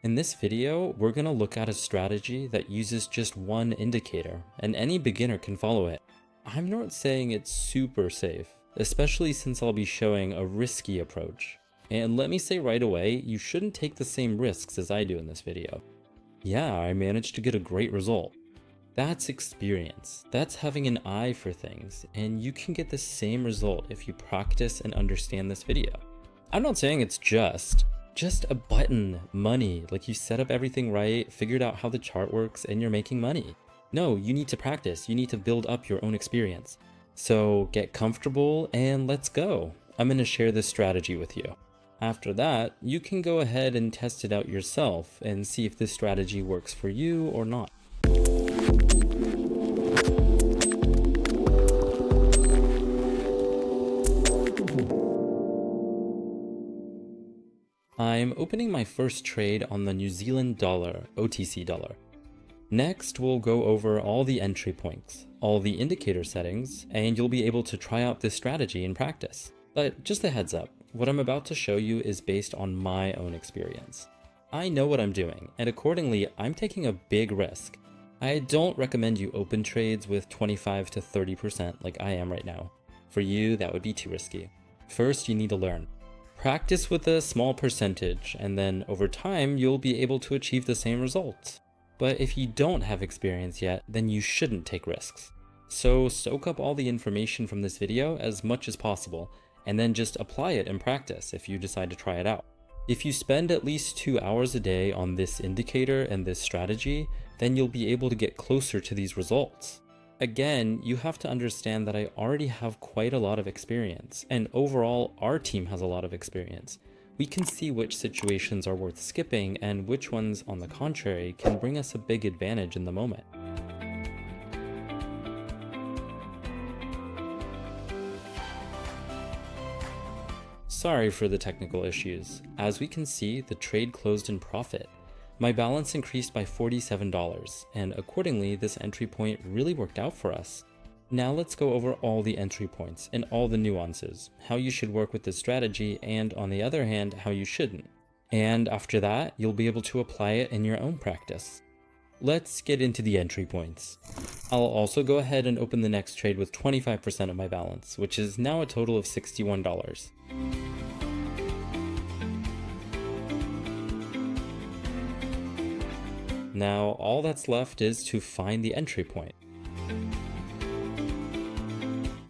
In this video, we're going to look at a strategy that uses just one indicator, and any beginner can follow it. I'm not saying it's super safe, especially since I'll be showing a risky approach. And let me say right away, you shouldn't take the same risks as I do in this video. Yeah, I managed to get a great result. That's experience. That's having an eye for things, and you can get the same result if you practice and understand this video. I'm not saying it's just a button, money, like you set up everything right, figured out how the chart works, and you're making money. No, you need to practice. You need to build up your own experience. So get comfortable and let's go. I'm going to share this strategy with you. After that, you can go ahead and test it out yourself and see if this strategy works for you or not. I'm opening my first trade on the New Zealand dollar, OTC dollar. Next, we'll go over all the entry points, all the indicator settings, and you'll be able to try out this strategy in practice. But just a heads up, what I'm about to show you is based on my own experience. I know what I'm doing, and accordingly, I'm taking a big risk. I don't recommend you open trades with 25 to 30% like I am right now. For you, that would be too risky. First, you need to learn. Practice with a small percentage, and then over time, you'll be able to achieve the same results. But if you don't have experience yet, then you shouldn't take risks. So soak up all the information from this video as much as possible, and then just apply it in practice if you decide to try it out. If you spend at least 2 hours a day on this indicator and this strategy, then you'll be able to get closer to these results. Again, you have to understand that I already have quite a lot of experience, and overall, our team has a lot of experience. We can see which situations are worth skipping and which ones, on the contrary, can bring us a big advantage in the moment. Sorry for the technical issues. As we can see, the trade closed in profit. My balance increased by $47, and accordingly, this entry point really worked out for us. Now let's go over all the entry points and all the nuances, how you should work with this strategy, and on the other hand, how you shouldn't. And after that, you'll be able to apply it in your own practice. Let's get into the entry points. I'll also go ahead and open the next trade with 25% of my balance, which is now a total of $61. Now, all that's left is to find the entry point.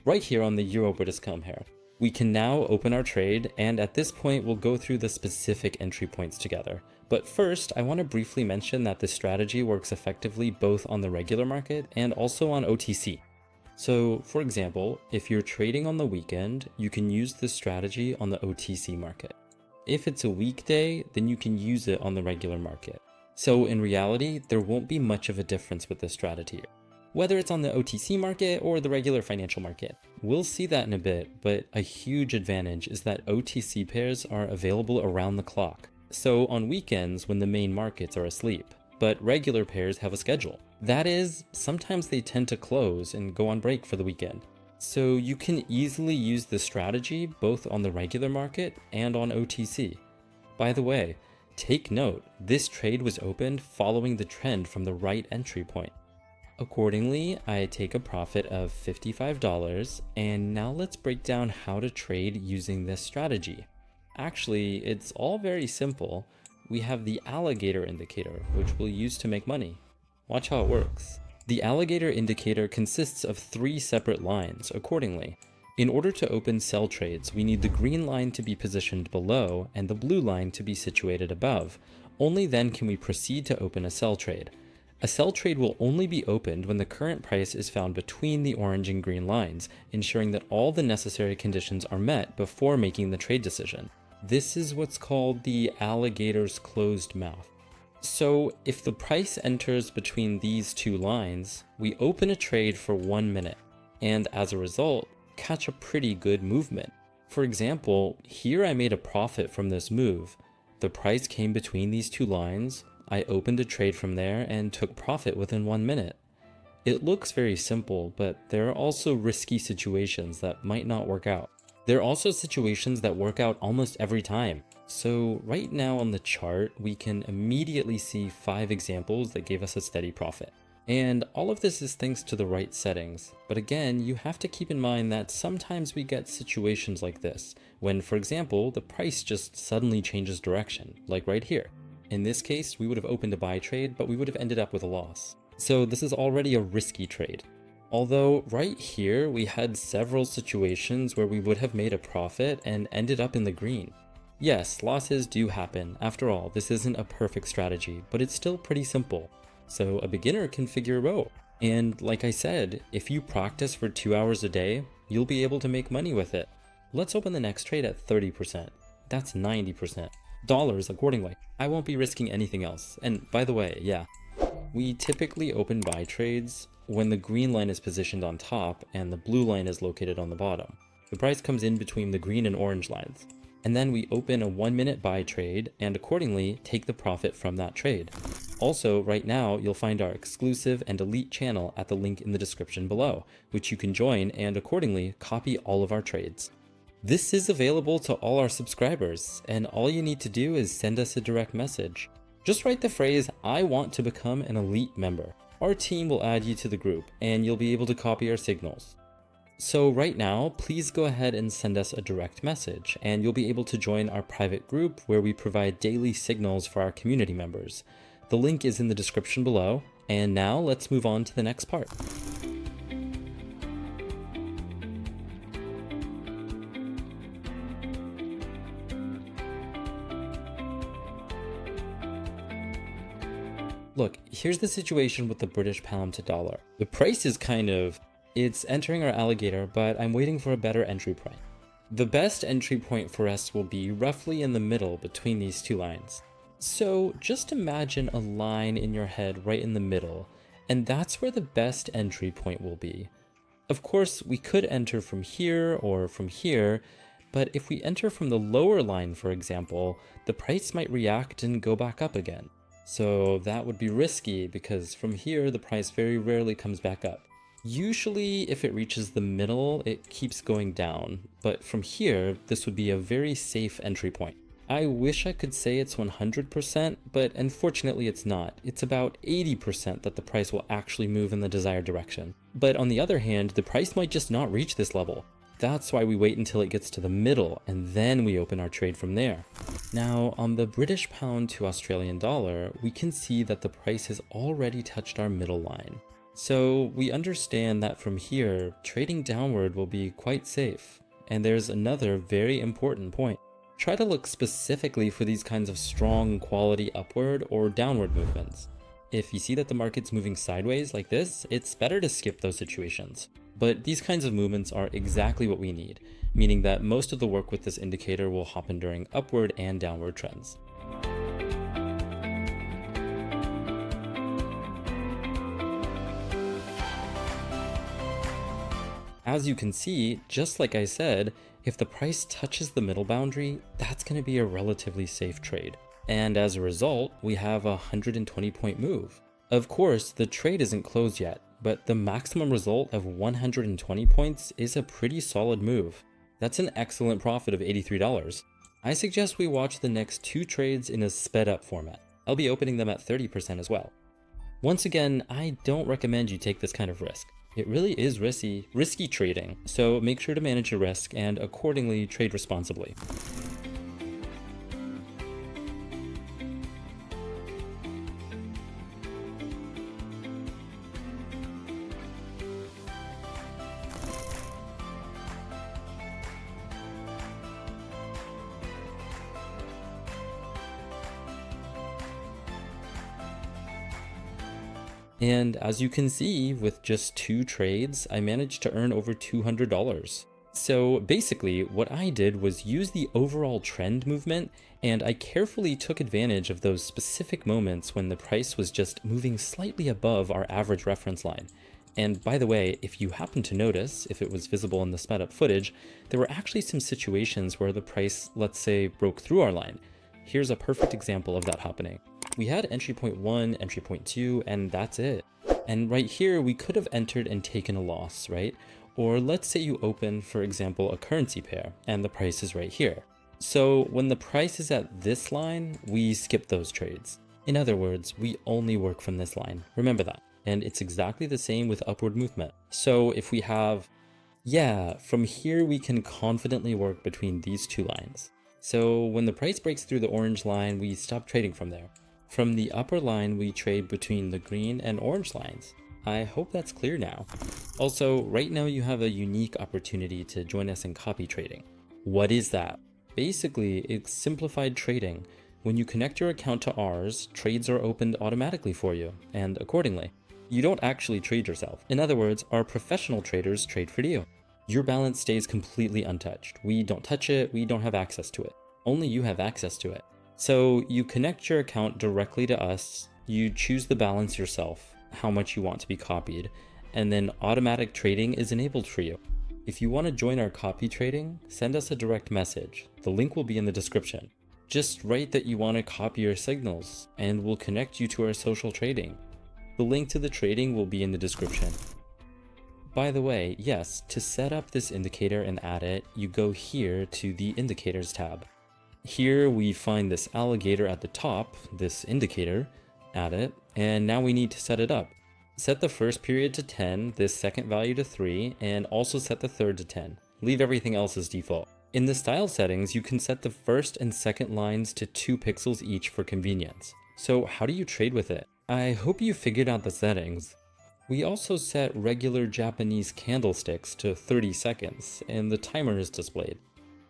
Right here on the Euro British Pound here, we can now open our trade, and at this point we'll go through the specific entry points together. But first, I want to briefly mention that this strategy works effectively both on the regular market and also on OTC. So, for example, if you're trading on the weekend, you can use this strategy on the OTC market. If it's a weekday, then you can use it on the regular market. So in reality, there won't be much of a difference with this strategy, whether it's on the OTC market or the regular financial market. We'll see that in a bit, but a huge advantage is that OTC pairs are available around the clock. So on weekends when the main markets are asleep, but regular pairs have a schedule. That is, sometimes they tend to close and go on break for the weekend. So you can easily use this strategy both on the regular market and on OTC. By the way, take note, this trade was opened following the trend from the right entry point. Accordingly, I take a profit of $55, and now let's break down how to trade using this strategy. Actually, it's all very simple. We have the alligator indicator, which we'll use to make money. Watch how it works. The alligator indicator consists of 3 separate lines accordingly. In order to open sell trades, we need the green line to be positioned below and the blue line to be situated above. Only then can we proceed to open a sell trade. A sell trade will only be opened when the current price is found between the orange and green lines, ensuring that all the necessary conditions are met before making the trade decision. This is what's called the alligator's closed mouth. So if the price enters between these 2 lines, we open a trade for 1 minute, and as a result, catch a pretty good movement. For example, here I made a profit from this move. The price came between these 2 lines, I opened a trade from there and took profit within 1 minute. It looks very simple, but there are also risky situations that might not work out. There are also situations that work out almost every time. So right now on the chart, we can immediately see 5 examples that gave us a steady profit. And all of this is thanks to the right settings. But again, you have to keep in mind that sometimes we get situations like this, when, for example, the price just suddenly changes direction, like right here. In this case, we would have opened a buy trade, but we would have ended up with a loss. So this is already a risky trade. Although right here, we had several situations where we would have made a profit and ended up in the green. Yes, losses do happen. After all, this isn't a perfect strategy, but it's still pretty simple. So a beginner can figure it out. And like I said, if you practice for 2 hours a day, you'll be able to make money with it. Let's open the next trade at 30%. That's 90%. Dollars accordingly. I won't be risking anything else. And by the way, yeah, we typically open buy trades when the green line is positioned on top and the blue line is located on the bottom. The price comes in between the green and orange lines. And then we open a 1-minute buy trade and accordingly take the profit from that trade. Also, right now, you'll find our exclusive and elite channel at the link in the description below, which you can join and accordingly copy all of our trades. This is available to all our subscribers, and all you need to do is send us a direct message. Just write the phrase, "I want to become an elite member." Our team will add you to the group, and you'll be able to copy our signals. So right now, please go ahead and send us a direct message, and you'll be able to join our private group where we provide daily signals for our community members. The link is in the description below, and now let's move on to the next part. Look, here's the situation with the British pound to dollar. The price is it's entering our alligator, but I'm waiting for a better entry point. The best entry point for us will be roughly in the middle between these two lines. So just imagine a line in your head right in the middle, and that's where the best entry point will be. Of course, we could enter from here or from here, but if we enter from the lower line, for example, the price might react and go back up again. So that would be risky because from here, the price very rarely comes back up. Usually, if it reaches the middle, it keeps going down, but from here, this would be a very safe entry point. I wish I could say it's 100%, but unfortunately it's not. It's about 80% that the price will actually move in the desired direction. But on the other hand, the price might just not reach this level. That's why we wait until it gets to the middle, and then we open our trade from there. Now, on the British pound to Australian dollar, we can see that the price has already touched our middle line. So we understand that from here, trading downward will be quite safe. And there's another very important point. Try to look specifically for these kinds of strong quality upward or downward movements. If you see that the market's moving sideways like this, it's better to skip those situations. But these kinds of movements are exactly what we need, meaning that most of the work with this indicator will happen during upward and downward trends. As you can see, just like I said, if the price touches the middle boundary, that's going to be a relatively safe trade. And as a result, we have a 120-point move. Of course, the trade isn't closed yet, but the maximum result of 120 points is a pretty solid move. That's an excellent profit of $83. I suggest we watch the next 2 trades in a sped up format. I'll be opening them at 30% as well. Once again, I don't recommend you take this kind of risk. It really is risky trading, so make sure to manage your risk and accordingly trade responsibly. And as you can see, with just 2 trades, I managed to earn over $200. So basically, what I did was use the overall trend movement, and I carefully took advantage of those specific moments when the price was just moving slightly above our average reference line. And by the way, if you happen to notice, if it was visible in the sped up footage, there were actually some situations where the price, let's say, broke through our line. Here's a perfect example of that happening. We had entry point 1, entry point 2, and that's it. And right here, we could have entered and taken a loss, right? Or let's say you open, for example, a currency pair, and the price is right here. So when the price is at this line, we skip those trades. In other words, we only work from this line. Remember that. And it's exactly the same with upward movement. So if we have, from here we can confidently work between these two lines. So when the price breaks through the orange line, we stop trading from there. From the upper line, we trade between the green and orange lines. I hope that's clear now. Also, right now you have a unique opportunity to join us in copy trading. What is that? Basically, it's simplified trading. When you connect your account to ours, trades are opened automatically for you, and accordingly. You don't actually trade yourself. In other words, our professional traders trade for you. Your balance stays completely untouched. We don't touch it, we don't have access to it. Only you have access to it. So you connect your account directly to us, you choose the balance yourself, how much you want to be copied, and then automatic trading is enabled for you. If you want to join our copy trading, send us a direct message. The link will be in the description. Just write that you want to copy your signals, and we'll connect you to our social trading. The link to the trading will be in the description. By the way, yes, to set up this indicator and add it, you go here to the Indicators tab. Here we find this alligator at the top, this indicator, add it, and now we need to set it up. Set the first period to 10, this second value to 3, and also set the third to 10. Leave everything else as default. In the style settings, you can set the first and second lines to 2 pixels each for convenience. So how do you trade with it? I hope you figured out the settings. We also set regular Japanese candlesticks to 30 seconds, and the timer is displayed.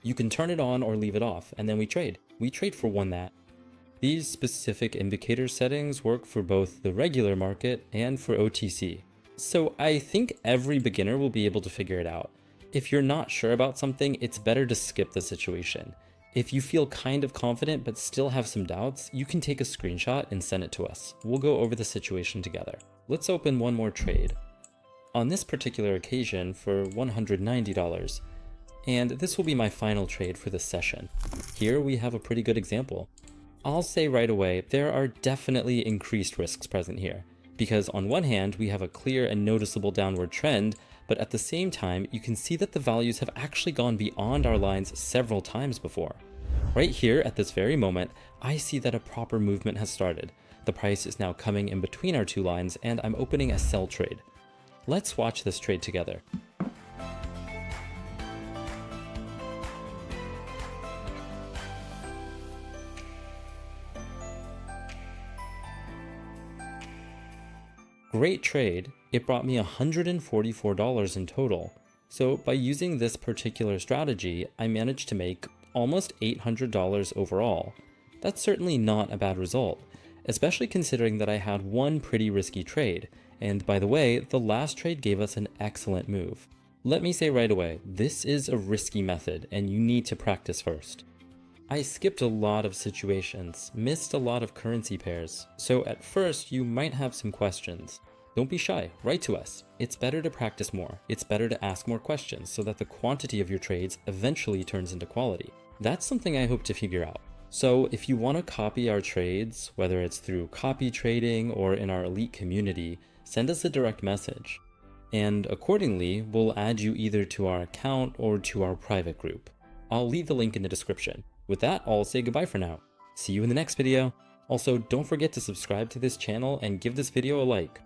You can turn it on or leave it off, and then we trade. We trade for 1 nat. These specific indicator settings work for both the regular market and for OTC. So I think every beginner will be able to figure it out. If you're not sure about something, it's better to skip the situation. If you feel kind of confident but still have some doubts, you can take a screenshot and send it to us. We'll go over the situation together. Let's open one more trade. On this particular occasion for $190. And this will be my final trade for this session. Here we have a pretty good example. I'll say right away, there are definitely increased risks present here, because on one hand, we have a clear and noticeable downward trend, but at the same time, you can see that the values have actually gone beyond our lines several times before. Right here at this very moment, I see that a proper movement has started. The price is now coming in between our 2 lines, and I'm opening a sell trade. Let's watch this trade together. Great trade. It brought me $144 in total. So by using this particular strategy, I managed to make almost $800 overall. That's certainly not a bad result, especially considering that I had one pretty risky trade. And by the way, the last trade gave us an excellent move. Let me say right away, this is a risky method and you need to practice first. I skipped a lot of situations, missed a lot of currency pairs, so at first you might have some questions. Don't be shy, write to us. It's better to practice more. It's better to ask more questions so that the quantity of your trades eventually turns into quality. That's something I hope to figure out. So if you want to copy our trades, whether it's through copy trading or in our elite community, send us a direct message. And accordingly, we'll add you either to our account or to our private group. I'll leave the link in the description. With that, I'll say goodbye for now. See you in the next video. Also, don't forget to subscribe to this channel and give this video a like.